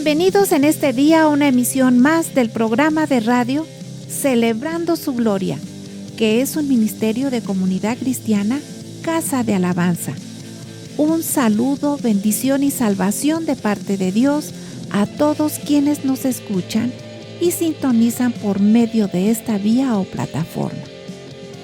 Bienvenidos en este día a una emisión más del programa de radio Celebrando su Gloria, que es un ministerio de comunidad cristiana, Casa de Alabanza. Un saludo, bendición y salvación de parte de Dios a todos quienes nos escuchan y sintonizan por medio de esta vía o plataforma.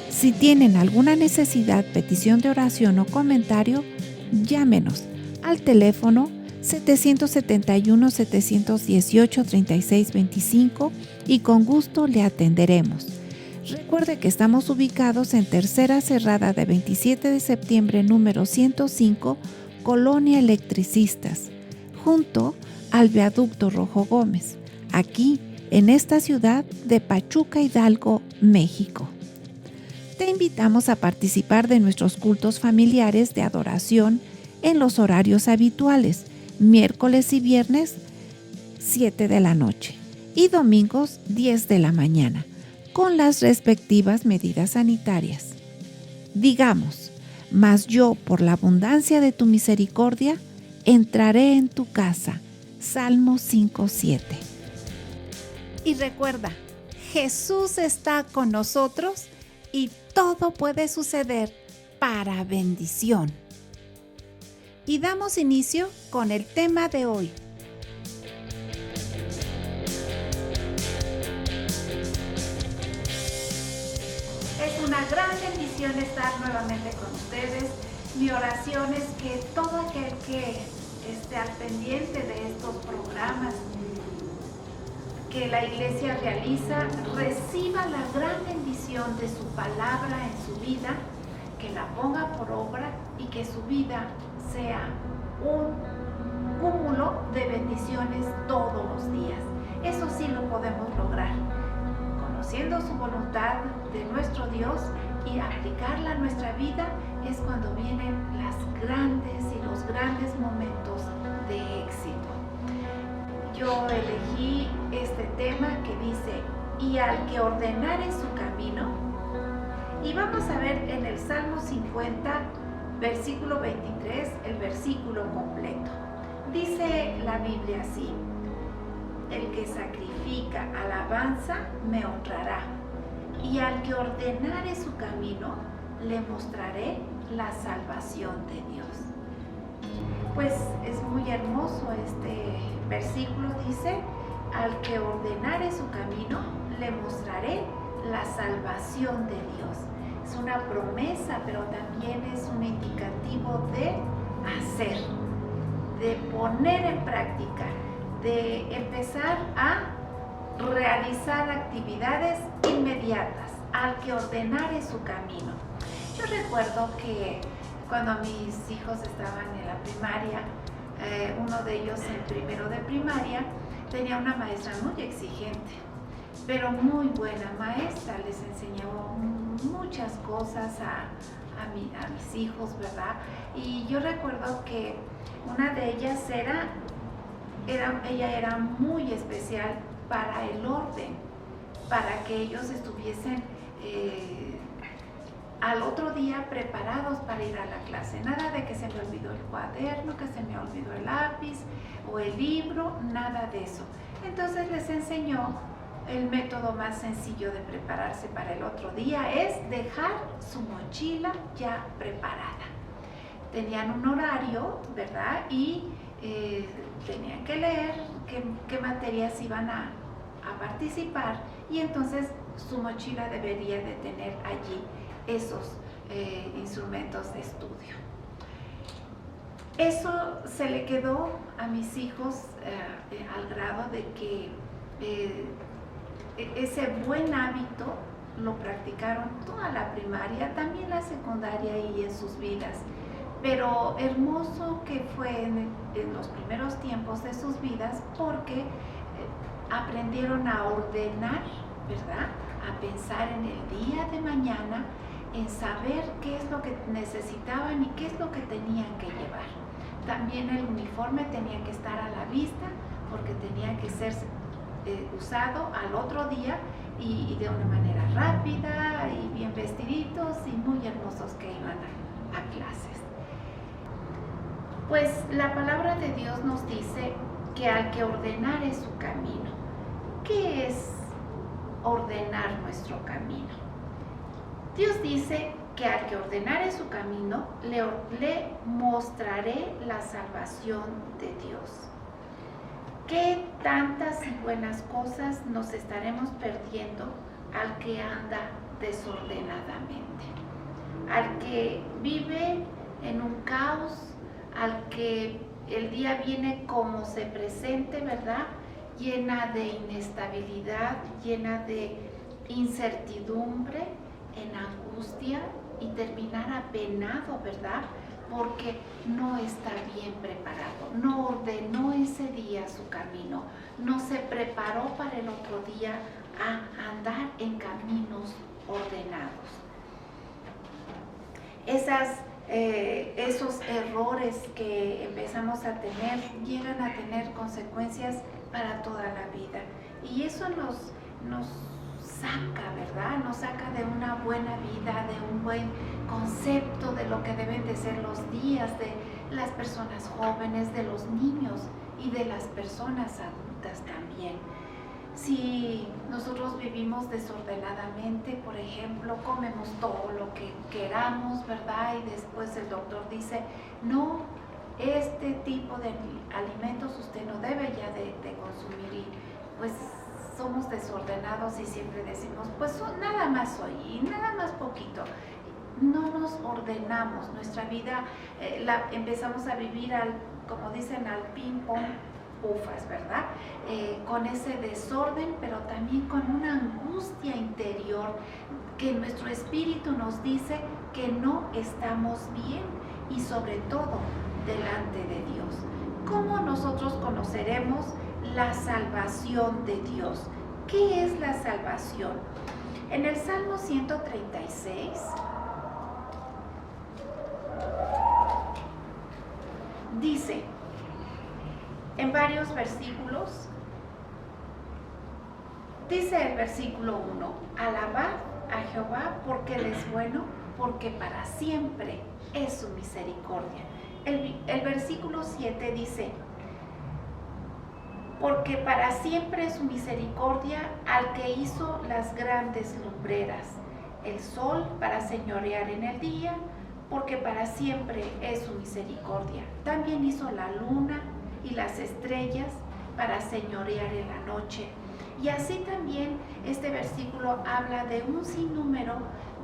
Si tienen alguna necesidad, petición de oración o comentario, llámenos al teléfono 771-718-3625 y con gusto le atenderemos. Recuerde que estamos ubicados en Tercera Cerrada de 27 de septiembre número 105, Colonia Electricistas, junto al Viaducto Rojo Gómez, aquí en esta ciudad de Pachuca, Hidalgo, México. Te invitamos a participar de nuestros cultos familiares de adoración en los horarios habituales, miércoles y viernes 7 de la noche y domingos 10 de la mañana, con las respectivas medidas sanitarias. Digamos, mas yo por la abundancia de tu misericordia entraré en tu casa. Salmo 5:7. Y recuerda, Jesús está con nosotros y todo puede suceder para bendición. Y damos inicio con el tema de hoy. Es una gran bendición estar nuevamente con ustedes. Mi oración es que todo aquel que esté al pendiente de estos programas que la iglesia realiza reciba la gran bendición de su palabra en su vida, que la ponga por obra y que su vida sea un cúmulo de bendiciones todos los días. Eso sí lo podemos lograr, conociendo su voluntad de nuestro Dios y aplicarla a nuestra vida. Es cuando vienen las grandes y los grandes momentos de éxito. Yo elegí este tema que dice, y al que ordenare su camino, y vamos a ver en el Salmo 50, versículo 23, el versículo completo. Dice la Biblia así: el que sacrifica alabanza me honrará, y al que ordenare su camino le mostraré la salvación de Dios. Pues es muy hermoso este versículo, dice, al que ordenare su camino le mostraré la salvación de Dios. Es una promesa, pero también es un indicativo de hacer, de poner en práctica, de empezar a realizar actividades inmediatas, al que ordenare su camino. Yo recuerdo que cuando mis hijos estaban en la primaria, uno de ellos en primero de primaria, tenía una maestra muy exigente, pero muy buena maestra. Les enseñó muchas cosas a mis hijos, ¿verdad? Y yo recuerdo que una de ellas ella era muy especial para el orden, para que ellos estuviesen al otro día preparados para ir a la clase. Nada de que se me olvidó el cuaderno, que se me olvidó el lápiz o el libro, nada de eso. Entonces les enseñó el método más sencillo de prepararse para el otro día, es dejar su mochila ya preparada. Tenían un horario, ¿verdad? Y tenían que leer qué materias iban a participar, y entonces su mochila debería de tener allí esos instrumentos de estudio. Eso se le quedó a mis hijos al grado de que ese buen hábito lo practicaron toda la primaria, también la secundaria y en sus vidas. Pero hermoso que fue en los primeros tiempos de sus vidas, porque aprendieron a ordenar, ¿verdad? A pensar en el día de mañana, en saber qué es lo que necesitaban y qué es lo que tenían que llevar. También el uniforme tenía que estar a la vista, porque tenía que ser usado al otro día y de una manera rápida y bien vestiditos y muy hermosos que iban a clases. Pues la palabra de Dios nos dice que al que ordenare su camino. ¿Qué es ordenar nuestro camino? Dios dice que al que ordenare su camino, le mostraré la salvación de Dios. ¿Qué tantas y buenas cosas nos estaremos perdiendo al que anda desordenadamente? Al que vive en un caos, al que el día viene como se presente, ¿verdad? Llena de inestabilidad, llena de incertidumbre, en angustia y terminar apenado, ¿verdad? Porque no está bien preparado, no ordenó ese día su camino, no se preparó para el otro día a andar en caminos ordenados. Esos errores que empezamos a tener llegan a tener consecuencias para toda la vida, y eso nos saca, ¿verdad? Nos saca de una buena vida, de un buen concepto de lo que deben de ser los días de las personas jóvenes, de los niños y de las personas adultas también. Si nosotros vivimos desordenadamente, por ejemplo, comemos todo lo que queramos, ¿verdad? Y después el doctor dice, no, este tipo de alimentos usted no debe ya de consumir, y pues somos desordenados y siempre decimos, pues nada más hoy y nada más poquito. No nos ordenamos, nuestra vida empezamos a vivir como dicen, al ping-pong ufas, ¿verdad? Con ese desorden, pero también con una angustia interior que nuestro espíritu nos dice que no estamos bien, y sobre todo delante de Dios. ¿Cómo nosotros conoceremos la salvación de Dios? ¿Qué es la salvación? En el Salmo 136 dice, en varios versículos, dice el versículo 1, alabad a Jehová porque Él es bueno, porque para siempre es su misericordia. El versículo 7 dice, porque para siempre es su misericordia al que hizo las grandes lumbreras, el sol para señorear en el día, porque para siempre es su misericordia. También hizo la luna y las estrellas para señorear en la noche. Y así también este versículo habla de un sinnúmero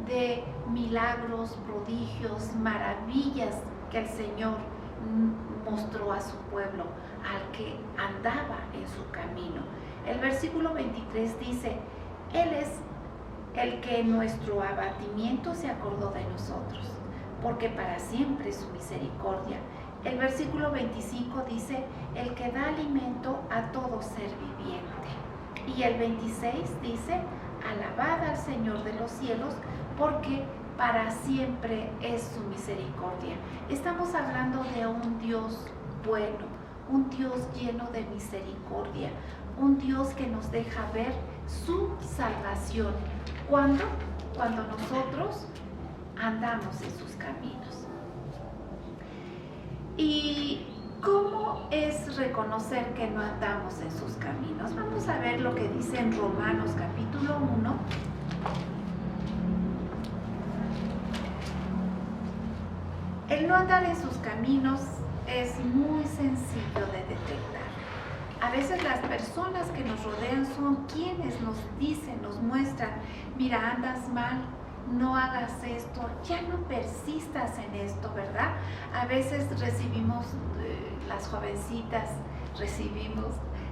de milagros, prodigios, maravillas que el Señor mostró a su pueblo, al que andaba en su camino. El versículo 23 dice, Él es el que en nuestro abatimiento se acordó de nosotros, porque para siempre es su misericordia. El versículo 25 dice, el que da alimento a todo ser viviente. Y el 26 dice, alabad al Señor de los cielos, porque para siempre es su misericordia. Estamos hablando de un Dios bueno, un Dios lleno de misericordia, un Dios que nos deja ver su salvación. ¿Cuándo? Cuando nosotros andamos en sus caminos. ¿Y cómo es reconocer que no andamos en sus caminos? Vamos a ver lo que dice en Romanos capítulo 1. El no andar en sus caminos es muy sencillo de detectar. A veces las personas que nos rodean son quienes nos dicen, nos muestran, mira, andas mal, no hagas esto, ya no persistas en esto, ¿verdad? A veces recibimos, las jovencitas recibimos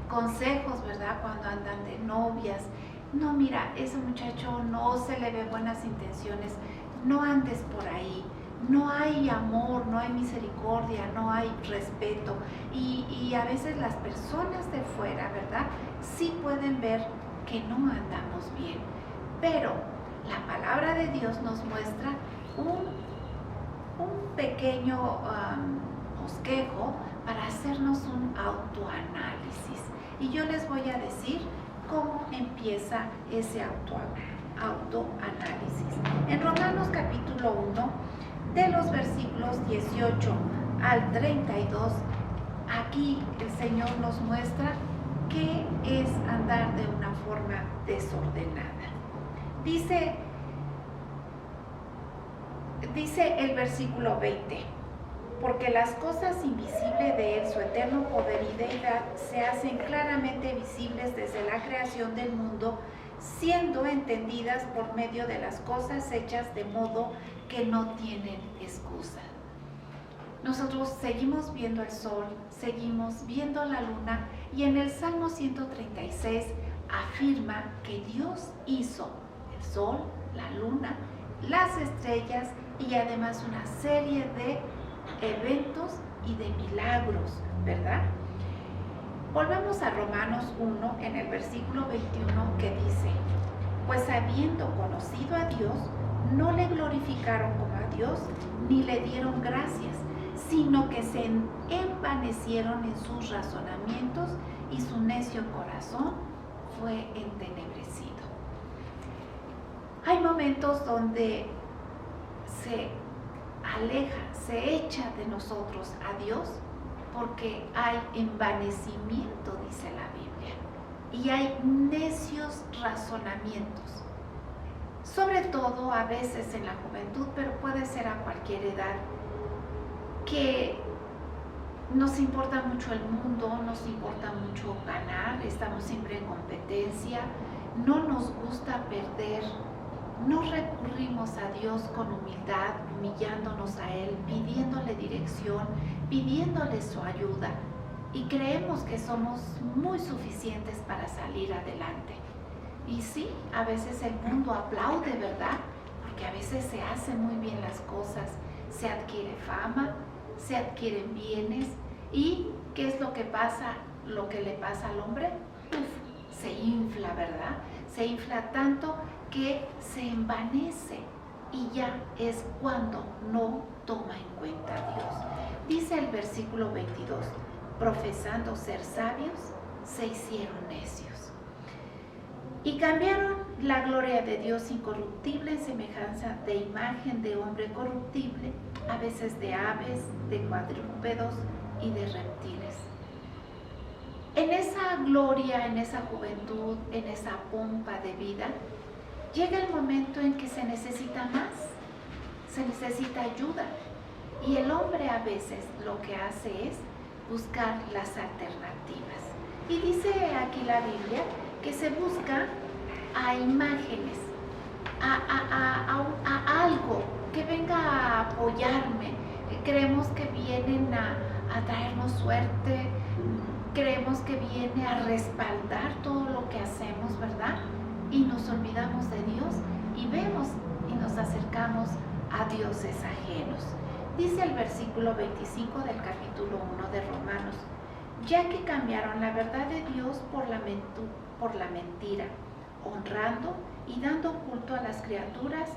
consejos, ¿verdad? Cuando andan de novias. No, mira, ese muchacho no se le ve buenas intenciones, no andes por ahí. No hay amor, no hay misericordia, no hay respeto. Y a veces las personas de fuera, ¿verdad? Sí pueden ver que no andamos bien. Pero la palabra de Dios nos muestra un pequeño bosquejo para hacernos un autoanálisis. Y yo les voy a decir cómo empieza ese autoanálisis. En Romanos capítulo 1, de los versículos 18 al 32, aquí el Señor nos muestra qué es andar de una forma desordenada. Dice el versículo 20, porque las cosas invisibles de Él, su eterno poder y deidad, se hacen claramente visibles desde la creación del mundo, siendo entendidas por medio de las cosas hechas, de modo que no tienen excusa. Nosotros seguimos viendo el sol, seguimos viendo la luna, y en el Salmo 136 afirma que Dios hizo el sol, la luna, las estrellas y además una serie de eventos y de milagros, ¿verdad? Volvemos a Romanos 1 en el versículo 21 que dice: pues habiendo conocido a Dios, no le glorificaron como a Dios, ni le dieron gracias, sino que se envanecieron en sus razonamientos y su necio corazón fue entenebrecido. Hay momentos donde se aleja, se echa de nosotros a Dios porque hay envanecimiento, dice la Biblia, y hay necios razonamientos, sobre todo a veces en la juventud, pero puede ser a cualquier edad, que nos importa mucho el mundo, nos importa mucho ganar, estamos siempre en competencia, no nos gusta perder, no recurrimos a Dios con humildad, humillándonos a Él, pidiéndole dirección, pidiéndole su ayuda, y creemos que somos muy suficientes para salir adelante. Y sí, a veces el mundo aplaude, ¿verdad? Porque a veces se hacen muy bien las cosas, se adquiere fama, se adquieren bienes, y ¿qué es lo que pasa? Lo que le pasa al hombre, se infla, ¿verdad? Se infla tanto que se envanece, y ya es cuando no toma en cuenta a Dios. Dice el versículo 22, profesando ser sabios, se hicieron necios, y cambiaron la gloria de Dios incorruptible en semejanza de imagen de hombre corruptible, a veces de aves, de cuadrúpedos y de reptiles. En esa gloria, en esa juventud, en esa pompa de vida, llega el momento en que se necesita más, se necesita ayuda, y el hombre a veces lo que hace es buscar las alternativas. Y dice aquí la Biblia que se busca a imágenes, a algo que venga a apoyarme. Creemos que vienen a traernos suerte, creemos que viene a respaldar todo lo que hacemos, ¿verdad? Y nos olvidamos de Dios y vemos y nos acercamos a dioses ajenos. Dice el versículo 25 del capítulo 1 de Romanos: ya que cambiaron la verdad de Dios por la mentira, honrando y dando culto a las criaturas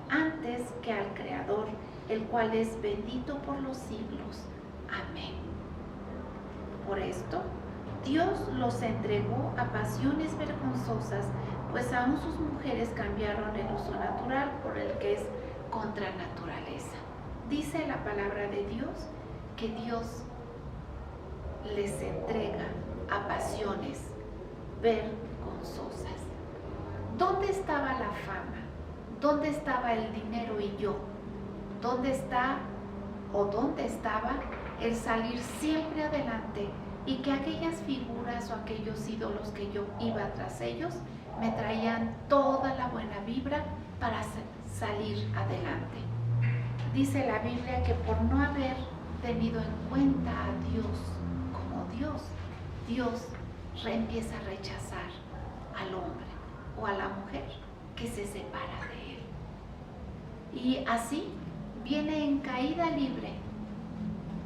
antes que al Creador, el cual es bendito por los siglos. Amén. Por esto, Dios los entregó a pasiones vergonzosas, pues aún sus mujeres cambiaron el uso natural por el que es contra naturaleza. Dice la palabra de Dios que Dios les entrega a pasiones vergonzosas. ¿Dónde estaba la fama? ¿Dónde estaba el dinero y yo? ¿Dónde está o dónde estaba el salir siempre adelante y que aquellas figuras o aquellos ídolos que yo iba tras ellos me traían toda la buena vibra para salir adelante? Dice la Biblia que por no haber tenido en cuenta a Dios como Dios, Dios empieza a rechazar al hombre o a la mujer que se separa de él. Y así viene en caída libre,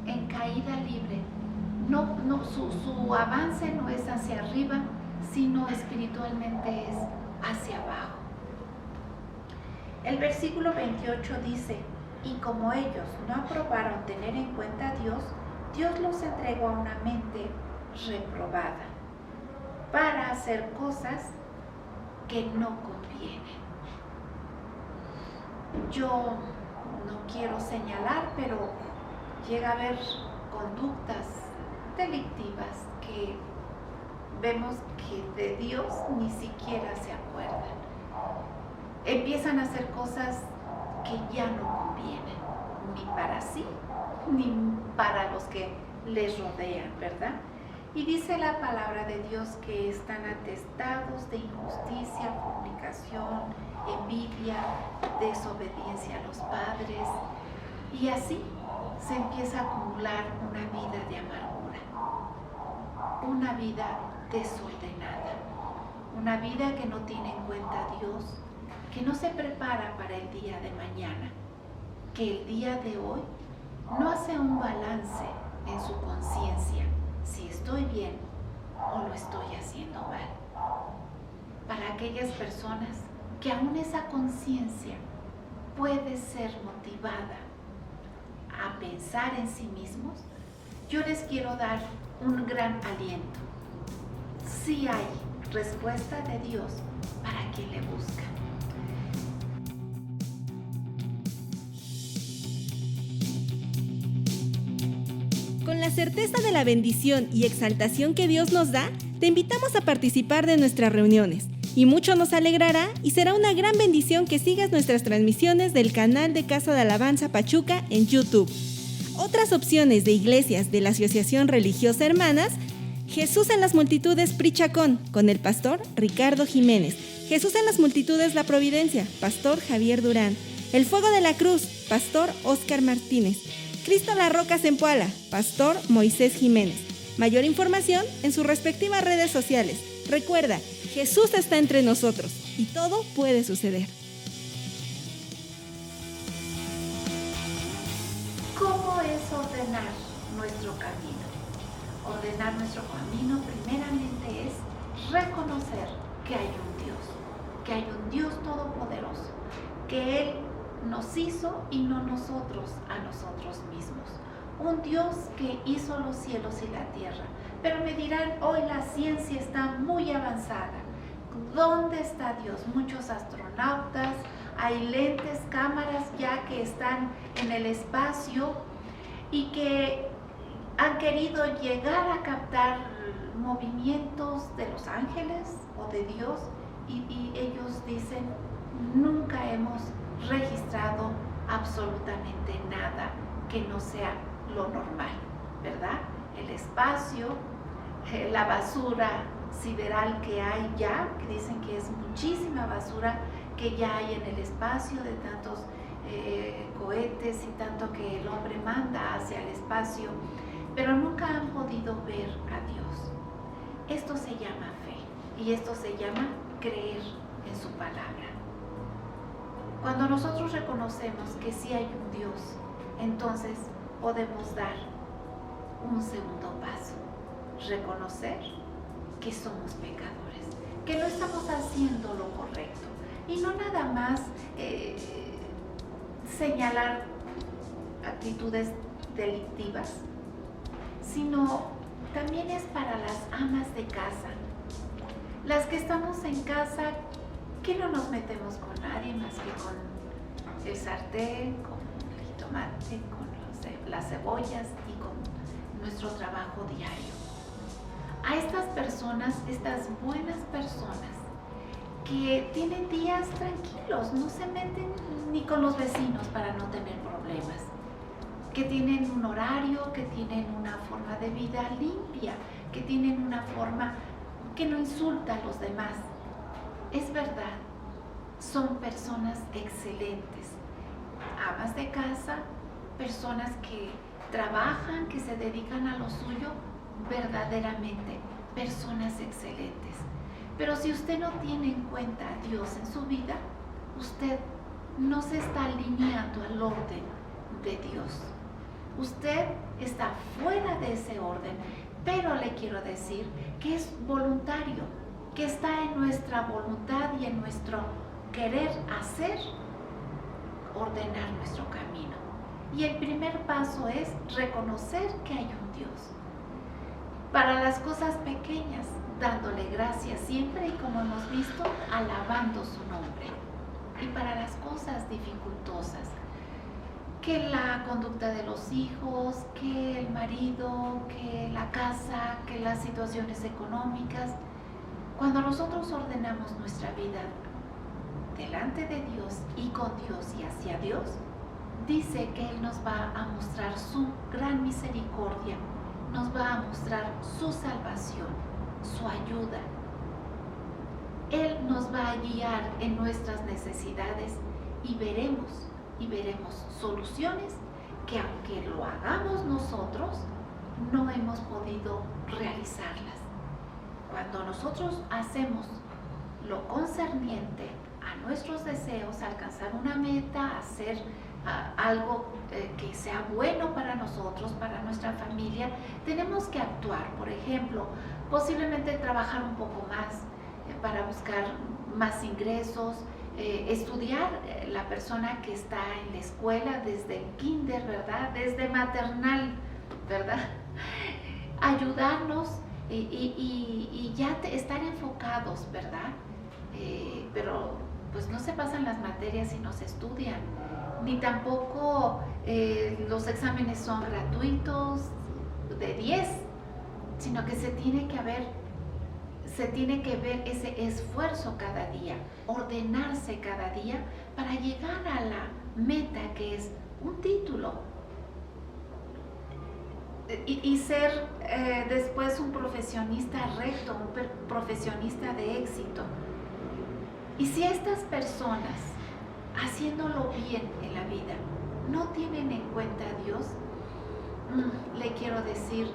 en caída libre. Su avance no es hacia arriba, sino espiritualmente es hacia abajo. El versículo 28 dice: y como ellos no aprobaron tener en cuenta a Dios, Dios los entregó a una mente reprobada para hacer cosas que no convienen. Yo no quiero señalar, pero llega a haber conductas delictivas que vemos que de Dios ni siquiera se acuerdan. Empiezan a hacer cosas que ya no convienen, ni para sí, ni para los que les rodean, ¿verdad? Y dice la palabra de Dios que están atestados de injusticia, fornicación, envidia, desobediencia a los padres, y así se empieza a acumular una vida de amargura, una vida desordenada, una vida que no tiene en cuenta a Dios, que no se prepara para el día de mañana, que el día de hoy no hace un balance en su conciencia, si estoy bien o lo estoy haciendo mal. Para aquellas personas que aún esa conciencia puede ser motivada a pensar en sí mismos, yo les quiero dar un gran aliento. Sí hay respuesta de Dios para quien le busca. Con la certeza de la bendición y exaltación que Dios nos da, te invitamos a participar de nuestras reuniones. Y mucho nos alegrará y será una gran bendición que sigas nuestras transmisiones del canal de Casa de Alabanza Pachuca en YouTube. Otras opciones de iglesias de la Asociación Religiosa Hermanas: Jesús en las Multitudes Prichacón, con el pastor Ricardo Jiménez. Jesús en las Multitudes La Providencia, pastor Javier Durán. El Fuego de la Cruz, pastor Óscar Martínez. Cristo la Roca Zempoala, pastor Moisés Jiménez. Mayor información en sus respectivas redes sociales. Recuerda, Jesús está entre nosotros y todo puede suceder. ¿Cómo es ordenar nuestro camino? Ordenar nuestro camino primeramente es reconocer que hay un Dios todopoderoso, que Él nos hizo y no nosotros a nosotros mismos. Un Dios que hizo los cielos y la tierra. Pero me dirán, hoy la ciencia está muy avanzada. ¿Dónde está Dios? Muchos astronautas, hay lentes, cámaras ya que están en el espacio y que han querido llegar a captar movimientos de los ángeles o de Dios y ellos dicen, nunca hemos registrado absolutamente nada que no sea lo normal, ¿verdad? El espacio, la basura sideral que hay ya, que dicen que es muchísima basura que ya hay en el espacio de tantos cohetes y tanto que el hombre manda hacia el espacio, pero nunca han podido ver a Dios. Esto se llama fe y esto se llama creer en su palabra. Cuando nosotros reconocemos que sí hay un Dios, entonces podemos dar un segundo paso, reconocer que somos pecadores, que no estamos haciendo lo correcto y no nada más señalar actitudes delictivas, sino también es para las amas de casa, las que estamos en casa, que no nos metemos con nadie más que con el sartén, con el jitomate, con las cebollas y con nuestro trabajo diario. A estas personas, estas buenas personas que tienen días tranquilos, no se meten ni con los vecinos para no tener problemas, que tienen un horario, que tienen una forma de vida limpia, que tienen una forma que no insulta a los demás. Es verdad, son personas excelentes, amas de casa, personas que trabajan, que se dedican a lo suyo, verdaderamente personas excelentes. Pero si usted no tiene en cuenta a Dios en su vida, usted no se está alineando al orden de Dios. Usted está fuera de ese orden, pero le quiero decir que es voluntario, que está en nuestra voluntad y en nuestro querer hacer, ordenar nuestro camino. Y el primer paso es reconocer que hay un Dios. Para las cosas pequeñas, dándole gracias siempre y, como hemos visto, alabando su nombre. Y para las cosas dificultosas, que la conducta de los hijos, que el marido, que la casa, que las situaciones económicas. Cuando nosotros ordenamos nuestra vida delante de Dios y con Dios y hacia Dios, dice que Él nos va a mostrar su gran misericordia, nos va a mostrar su salvación, su ayuda. Él nos va a guiar en nuestras necesidades y veremos soluciones que aunque lo hagamos nosotros, no hemos podido realizarlas. Cuando nosotros hacemos lo concerniente a nuestros deseos, alcanzar una meta, hacer algo que sea bueno para nosotros, para nuestra familia, tenemos que actuar. Por ejemplo, posiblemente trabajar un poco más para buscar más ingresos, estudiar la persona que está en la escuela desde el kinder, ¿verdad? Desde maternal, ¿verdad? Ayudarnos y ya estar enfocados, ¿verdad? Pero pues no se pasan las materias y no se estudian, ni tampoco los exámenes son gratuitos de 10, sino que se tiene que ver ese esfuerzo cada día, ordenarse cada día para llegar a la meta que es un título y ser después un profesionista recto, un profesionista de éxito. Y si estas personas, haciéndolo bien en la vida, no tienen en cuenta a Dios, le quiero decir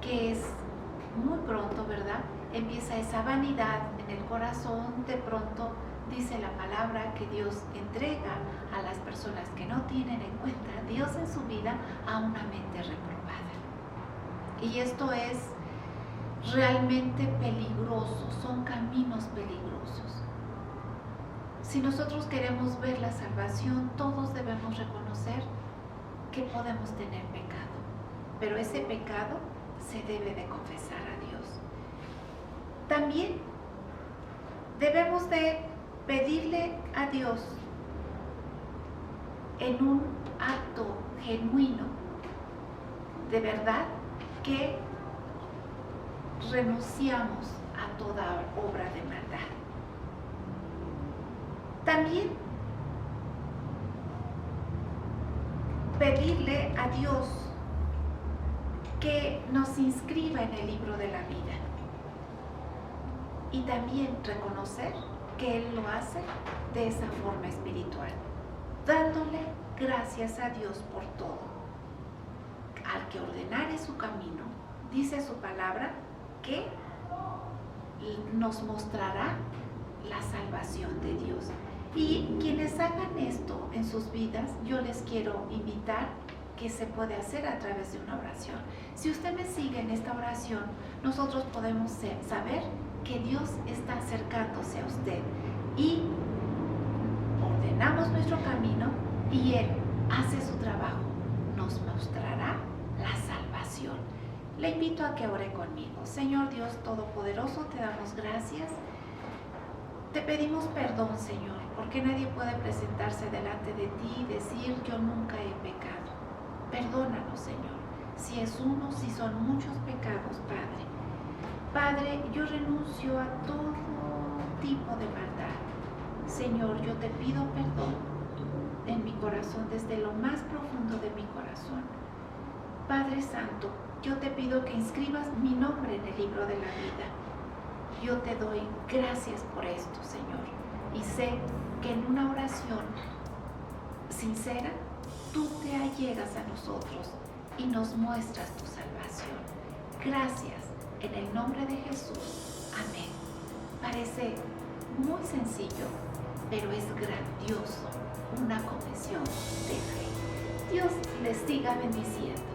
que es muy pronto, ¿verdad? Empieza esa vanidad en el corazón. De pronto dice la palabra que Dios entrega a las personas que no tienen en cuenta a Dios en su vida a una mente reprobada. Y esto es realmente peligroso, son caminos peligrosos. Si nosotros queremos ver la salvación, todos debemos reconocer que podemos tener pecado, pero ese pecado se debe de confesar a Dios. También debemos de pedirle a Dios en un acto genuino, de verdad, que renunciamos a toda obra de maldad. También pedirle a Dios que nos inscriba en el libro de la vida. Y también reconocer que Él lo hace de esa forma espiritual, dándole gracias a Dios por todo. Al que ordenare su camino, dice su palabra que nos mostrará la salvación de Dios. Y quienes hagan esto en sus vidas, yo les quiero invitar que se puede hacer a través de una oración. Si usted me sigue en esta oración, nosotros podemos saber que Dios está acercándose a usted y ordenamos nuestro camino y Él hace su trabajo, nos mostrará la salvación. Le invito a que ore conmigo. Señor Dios Todopoderoso, te damos gracias. Te pedimos perdón, Señor, porque nadie puede presentarse delante de ti y decir yo nunca he pecado. Perdónanos, Señor, si es uno, si son muchos pecados, Padre. Padre, yo renuncio a todo tipo de maldad. Señor, yo te pido perdón en mi corazón, desde lo más profundo de mi corazón. Padre Santo, yo te pido que inscribas mi nombre en el libro de la vida. Yo te doy gracias por esto, Señor. Y sé que en una oración sincera, tú te allegas a nosotros y nos muestras tu salvación. Gracias. En el nombre de Jesús. Amén. Parece muy sencillo, pero es grandioso. Una confesión de fe. Dios les siga bendiciendo.